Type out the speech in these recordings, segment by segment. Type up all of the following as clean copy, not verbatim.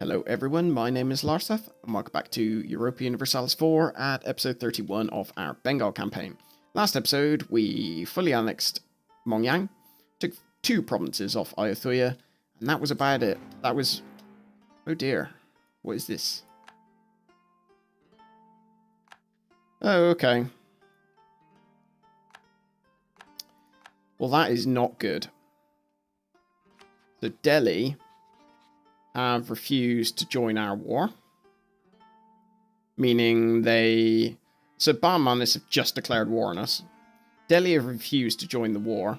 Hello everyone, my name is Larseth, and welcome back to Europa Universalis 4 at episode 31 of our Bengal campaign. Last episode, we fully annexed Mongyang, took 2 provinces off Ayutthaya, and that was about it. That was... oh dear, what is this? Oh, okay. Well, that is not good. So Delhi have refused to join our war. Meaning they... so Bahmanis have just declared war on us. Delhi have refused to join the war.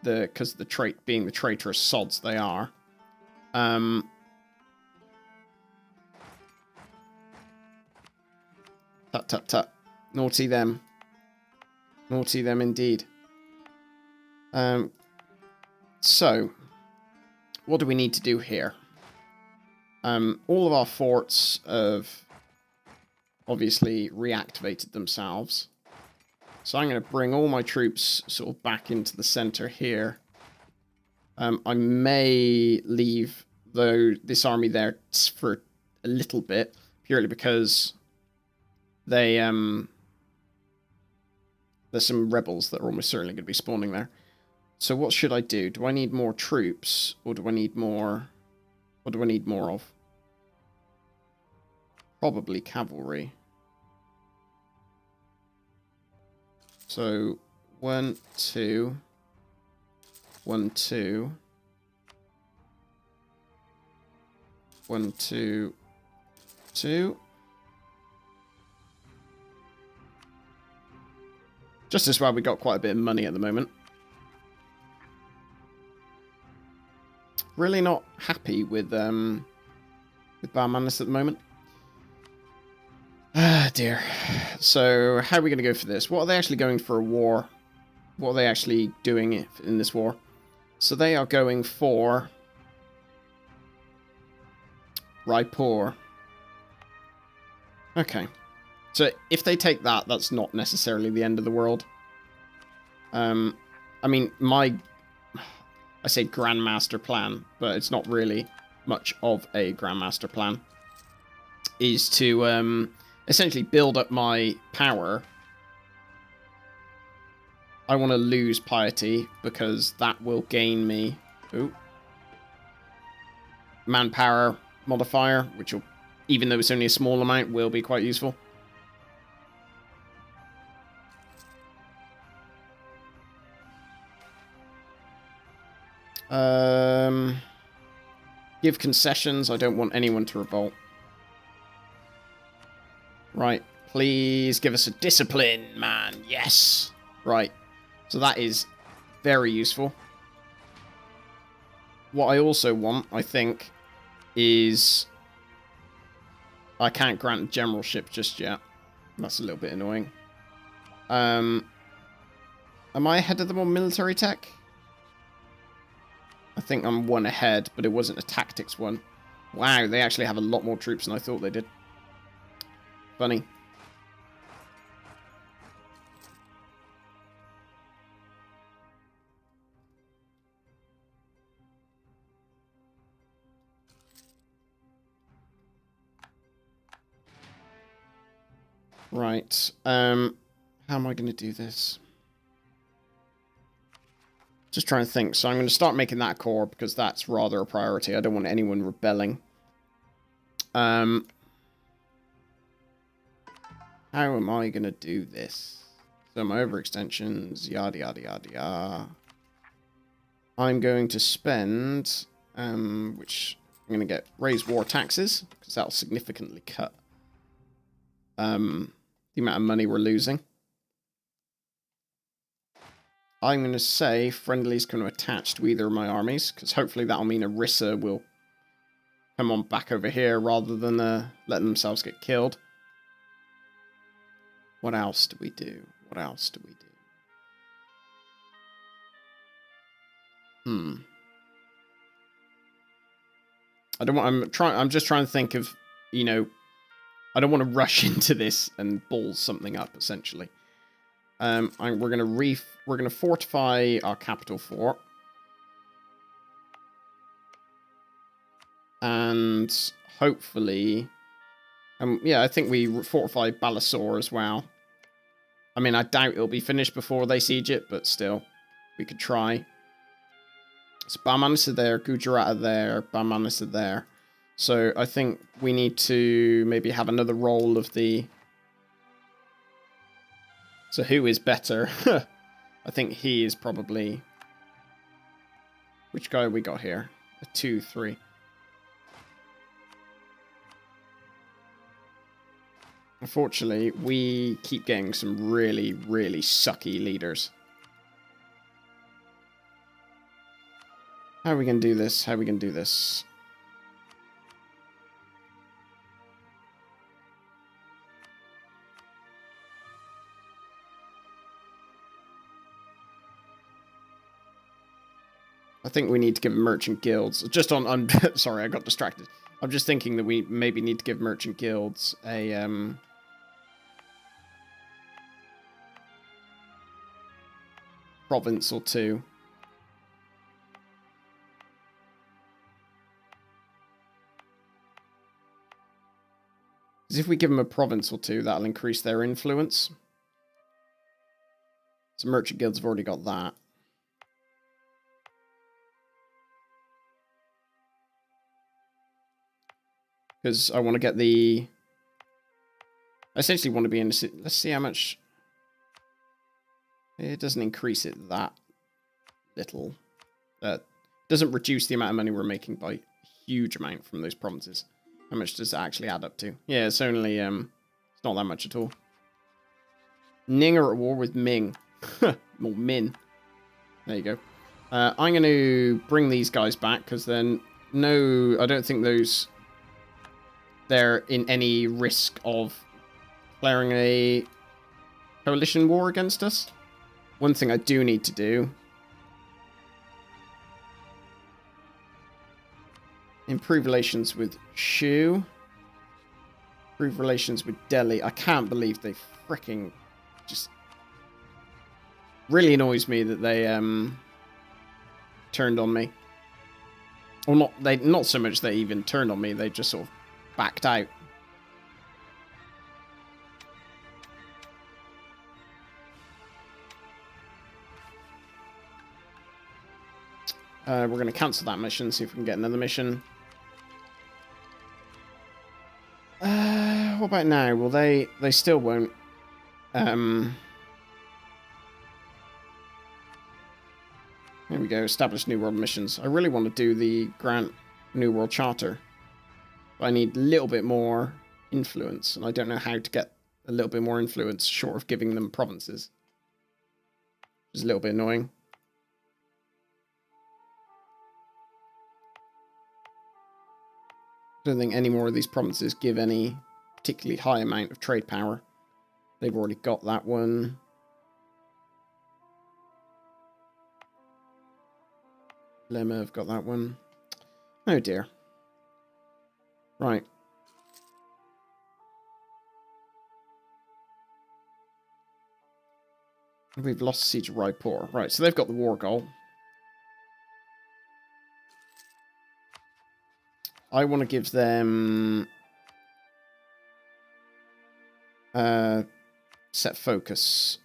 Because of the being the traitorous sods they are. Tut tut tut. Naughty them. Naughty them indeed. So... what do we need to do here? All of our forts have obviously reactivated themselves. So I'm going to bring all my troops sort of back into the center here. I may leave this army there for a little bit, purely because they there's some rebels that are almost certainly going to be spawning there. So what should I do? Do I need more troops? Or do I need more... what do I need more of? Probably cavalry. So, 1, 2... 1, 2... 1, 2... 2... Just as well, we got quite a bit of money at the moment. Really not happy with Bahmanis at the moment. Ah, dear. So, how are we going to go for this? What are they actually going for a war? What are they actually doing in this war? So they are going for... Raipur. Okay. So, if they take that, that's not necessarily the end of the world. I mean, I say Grandmaster plan, but it's not really much of a Grandmaster plan, is to essentially build up my power. I want to lose piety, because that will gain me manpower modifier, which will, even though it's only a small amount, will be quite useful. Give concessions. I don't want anyone to revolt. Right. Please give us a discipline, man. Yes. Right. So that is very useful. What I also want, I think, is... I can't grant a generalship just yet. That's a little bit annoying. Am I ahead of them on military tech? I think I'm 1 ahead, but it wasn't a tactics one. Wow, they actually have a lot more troops than I thought they did. Funny. Right. How am I going to do this? Just trying to think. So I'm going to start making that core, because that's rather a priority. I don't want anyone rebelling. How am I going to do this? So my overextensions, yada, yada, yada, yada. I'm going to spend, which I'm going to raise war taxes, because that'll significantly cut the amount of money we're losing. I'm going to say friendly's going to attach to either of my armies, because hopefully that'll mean Orissa will come on back over here rather than letting themselves get killed. What else do we do? What else do we do? I don't want... I'm just trying to think of, you know, I don't want to rush into this and balls something up, essentially. We're gonna fortify our capital fort. And hopefully... yeah, I think we fortify Balasore as well. I mean, I doubt it'll be finished before they siege it, but still, we could try. So Balmanis are there, Gujarat are there, Balmanis are there. So I think we need to maybe have another roll of the... So who is better? I think he is probably... Which guy have we got here? A 2, 3. Unfortunately, we keep getting some really, really sucky leaders. How are we going to do this? How are we going to do this? I think we need to give merchant guilds. Just on... I'm sorry, I got distracted. I'm just thinking that we maybe need to give merchant guilds a... province or two. Because if we give them a province or two, that'll increase their influence. So merchant guilds have already got that. Because I want to get the... I essentially want to be in... Let's see how much... It doesn't increase it that little. Doesn't reduce the amount of money we're making by a huge amount from those provinces. How much does it actually add up to? Yeah, it's only... it's not that much at all. Ning are at war with Ming. Or Min. There you go. I'm going to bring these guys back, because then... No, I don't think those... They're in any risk of declaring a coalition war against us. One thing I do need to do... Improve relations with Shu. Improve relations with Delhi. I can't believe they freaking just... Really annoys me that they turned on me. Or not so much they even turned on me, they just sort of backed out. We're going to cancel that mission, see if we can get another mission. What about now? Well, they still won't. Here we go, establish New World missions. I really want to do the Grant New World Charter. But I need a little bit more influence, and I don't know how to get a little bit more influence short of giving them provinces. Which is a little bit annoying. I don't think any more of these provinces give any particularly high amount of trade power. They've already got that one. Lemma have got that one. Oh dear. Right. We've lost Siege of Raipur. Right, so they've got the war goal. I want to give them... set focus.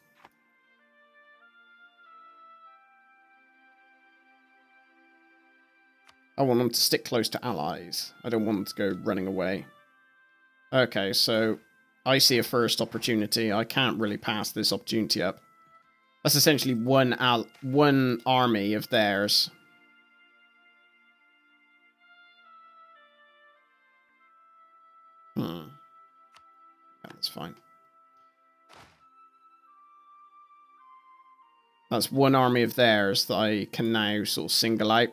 I want them to stick close to allies. I don't want them to go running away. Okay, so I see a first opportunity. I can't really pass this opportunity up. That's essentially one army of theirs. Yeah, that's fine. That's one army of theirs that I can now sort of single out.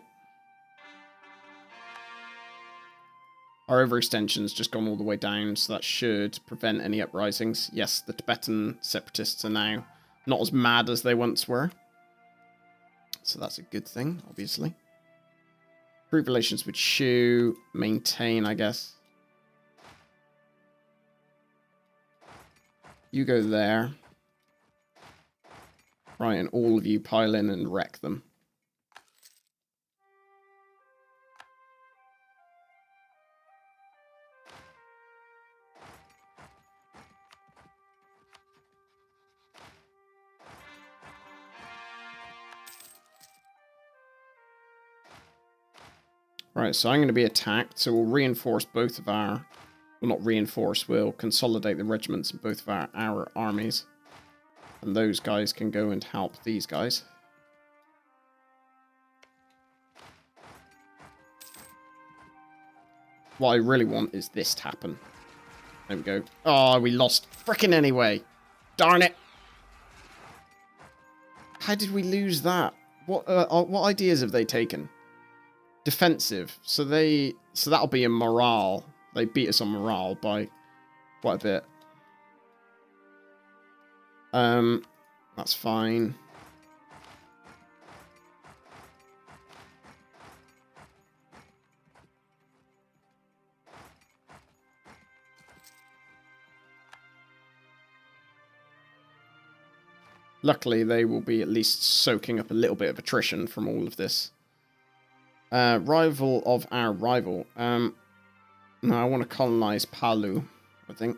Our overextension's just gone all the way down, so that should prevent any uprisings. Yes, the Tibetan separatists are now not as mad as they once were. So that's a good thing, obviously. Improve relations with Shu. Maintain, I guess. You go there. Right, and all of you pile in and wreck them. Right, so I'm going to be attacked, so we'll reinforce both of our... Well, not reinforce, we'll consolidate the regiments in both of our armies. And those guys can go and help these guys. What I really want is this to happen. There we go. Oh, we lost frickin' anyway. Darn it. How did we lose that? What ideas have they taken? Defensive. So that'll be a morale. They beat us on morale by quite a bit. That's fine. Luckily, they will be at least soaking up a little bit of attrition from all of this. Rival of our rival. No, I want to colonize Palu, I think.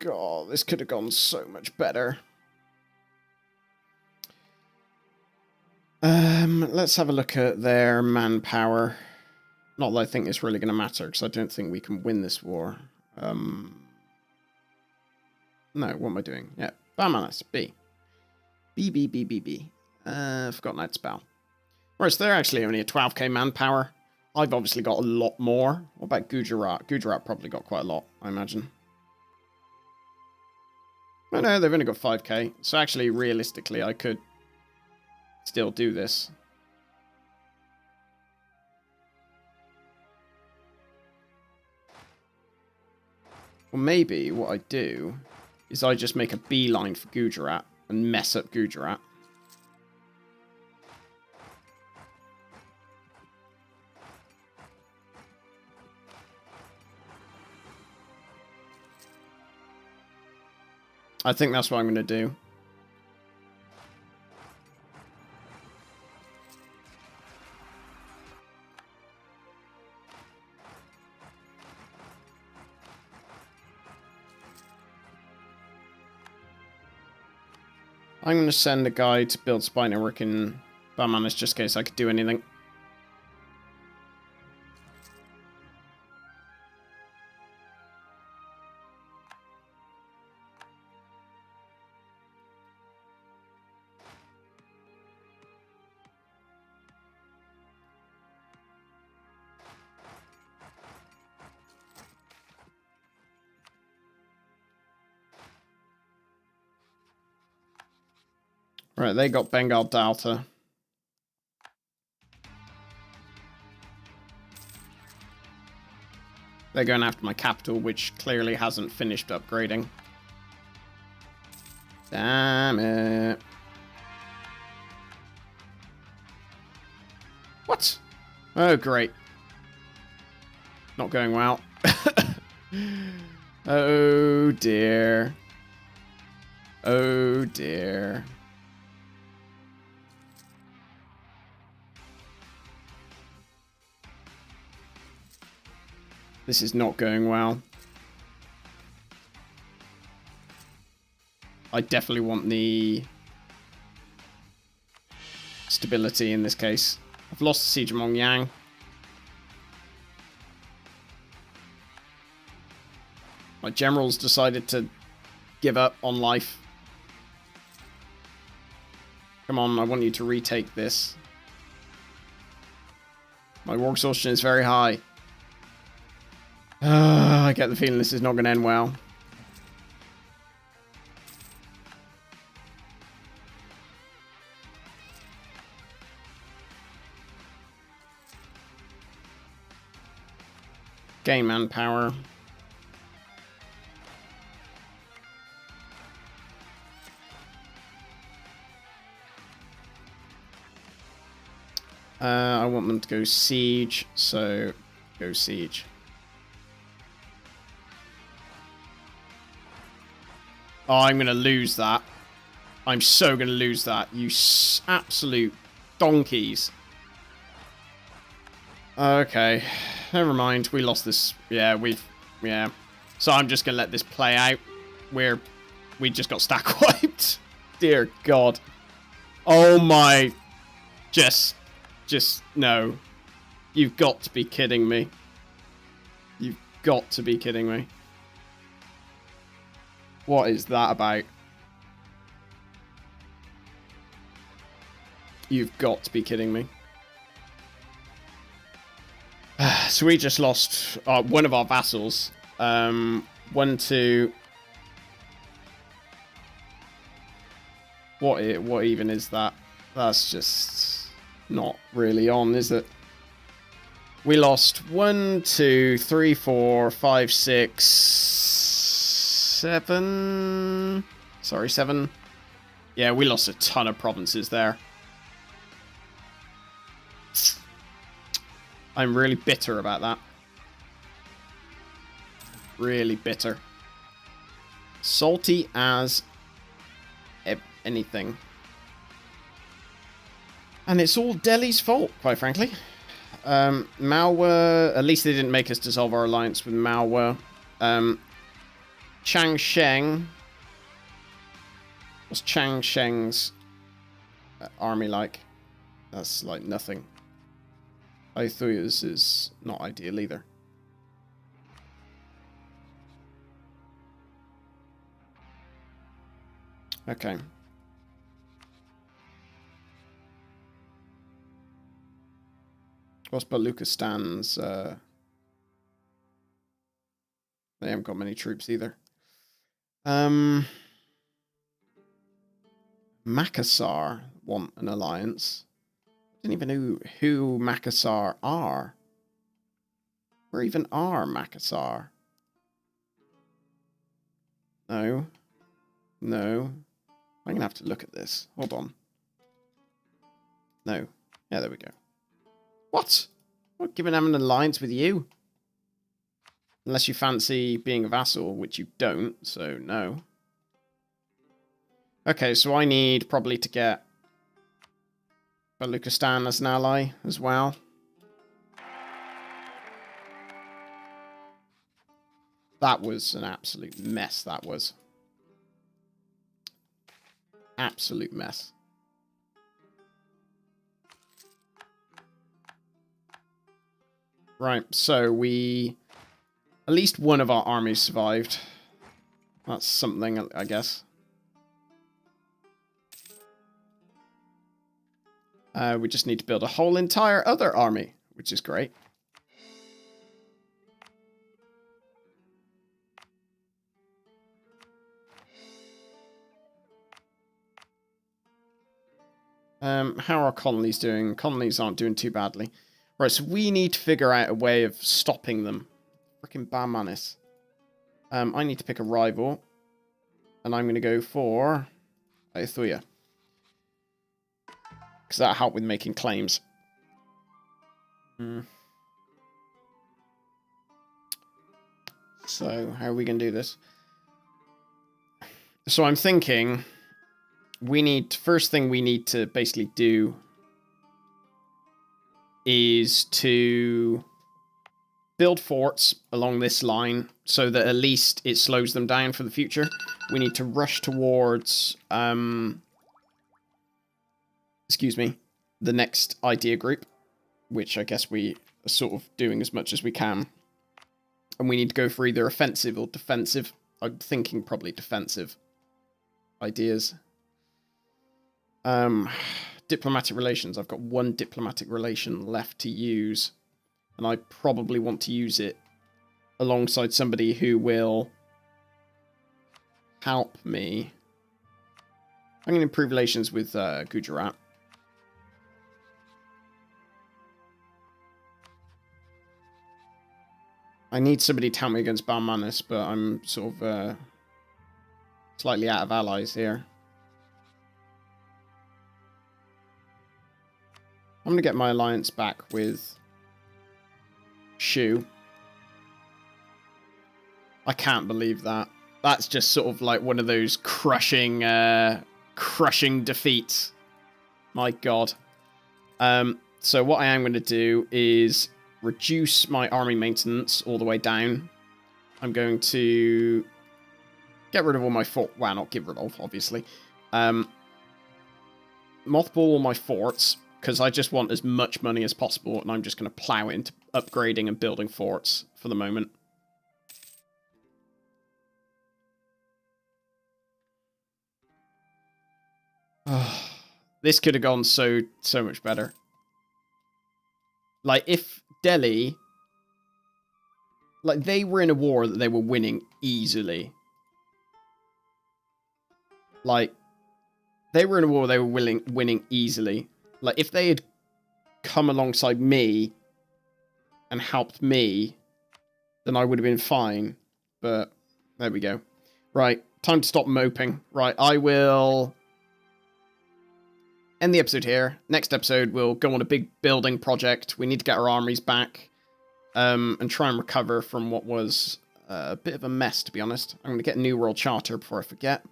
God, this could have gone so much better. Let's have a look at their manpower. Not that I think it's really going to matter, because I don't think we can win this war. No, what am I doing? Yeah, Barmanis, B. B. Forgotten how to spell. Whereas they're actually only a 12k manpower. I've obviously got a lot more. What about Gujarat? Gujarat probably got quite a lot, I imagine. Oh no, they've only got 5k. So actually, realistically, I could still do this. Well, maybe what I do is I just make a beeline for Gujarat and mess up Gujarat. I think that's what I'm going to do. I'm going to send a guy to build spy network in Barmanis just in case I could do anything. Right, they got Bengal Delta. They're going after my capital, which clearly hasn't finished upgrading. Damn it. What? Oh, great. Not going well. Oh, dear. Oh, dear. This is not going well. I definitely want the stability in this case. I've lost the siege of Mongyang. My generals decided to give up on life. Come on, I want you to retake this. My war exhaustion is very high. I get the feeling this is not going to end well. Gain manpower. I want them to go siege, so go siege. Oh, I'm going to lose that. I'm so going to lose that. You absolute donkeys. Okay. Never mind. We lost this. Yeah, yeah. So I'm just going to let this play out. We just got stack wiped. Dear God. Oh my. Just no. You've got to be kidding me. You've got to be kidding me. What is that about? You've got to be kidding me. So we just lost one of our vassals. 1, 2. What even is that? That's just not really on, is it? We lost 1, 2, 3, 4, 5, 6, 7. Sorry, 7. Yeah, we lost a ton of provinces there. I'm really bitter about that. Really bitter. Salty as anything. And it's all Delhi's fault, quite frankly. Malwa, at least they didn't make us dissolve our alliance with Malwa. Chang Sheng. What's Chang Sheng's army like? That's like nothing. Aethuya's is not ideal either. Okay. What's Baluchistan's? They haven't got many troops either. Makassar want an alliance. I didn't even know who Makassar are. Where even are Makassar? No. No. I'm going to have to look at this. Hold on. No. Yeah, there we go. What? I'm not giving them an alliance with you. Unless you fancy being a vassal, which you don't, so no. Okay, so I need probably to get Baluchistan as an ally as well. That was an absolute mess, that was. Absolute mess. Right, so we... At least one of our armies survived. That's something, I guess. We just need to build a whole entire other army, which is great. How are colonies doing? Colonies aren't doing too badly. Right, so we need to figure out a way of stopping them. Freaking Bamanis. I need to pick a rival. And I'm going to go for Aethuya. Because that'll help with making claims. So, how are we going to do this? So I'm thinking... First thing we need to basically do is to build forts along this line so that at least it slows them down for the future. We need to rush towards, excuse me, the next idea group, which I guess we are sort of doing as much as we can. And we need to go for either offensive or defensive. I'm thinking probably defensive ideas. Diplomatic relations. I've got one diplomatic relation left to use. And I probably want to use it alongside somebody who will help me. I'm going to improve relations with Gujarat. I need somebody to help me against Balmanis, but I'm sort of slightly out of allies here. I'm going to get my alliance back with Shu. I can't believe that. That's just sort of like one of those crushing defeats. My God. So what I am going to do is reduce my army maintenance all the way down. I'm going to get rid of all my fort. Well, not get rid of, obviously. Mothball all my forts, because I just want as much money as possible, and I'm just going to plow it into upgrading and building forts for the moment. This could have gone so much better. Like, if Delhi... Like, they were in a war that they were winning easily. Like, they were in a war they were winning easily. Like, if they had come alongside me and helped me, then I would have been fine. But, there we go. Right, time to stop moping. Right, I will end the episode here. Next episode, we'll go on a big building project. We need to get our armies back. And try and recover from what was a bit of a mess, to be honest. I'm going to get a new world charter before I forget.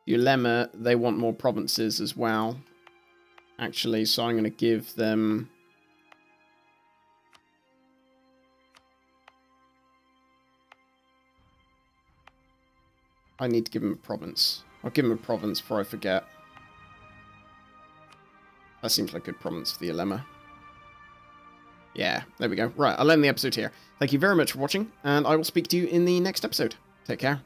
Ulema, they want more provinces as well, actually, so I'm going to give them... I need to give them a province. I'll give them a province before I forget. That seems like a good province for the Ulema. Yeah, there we go. Right, I'll end the episode here. Thank you very much for watching, and I will speak to you in the next episode. Take care.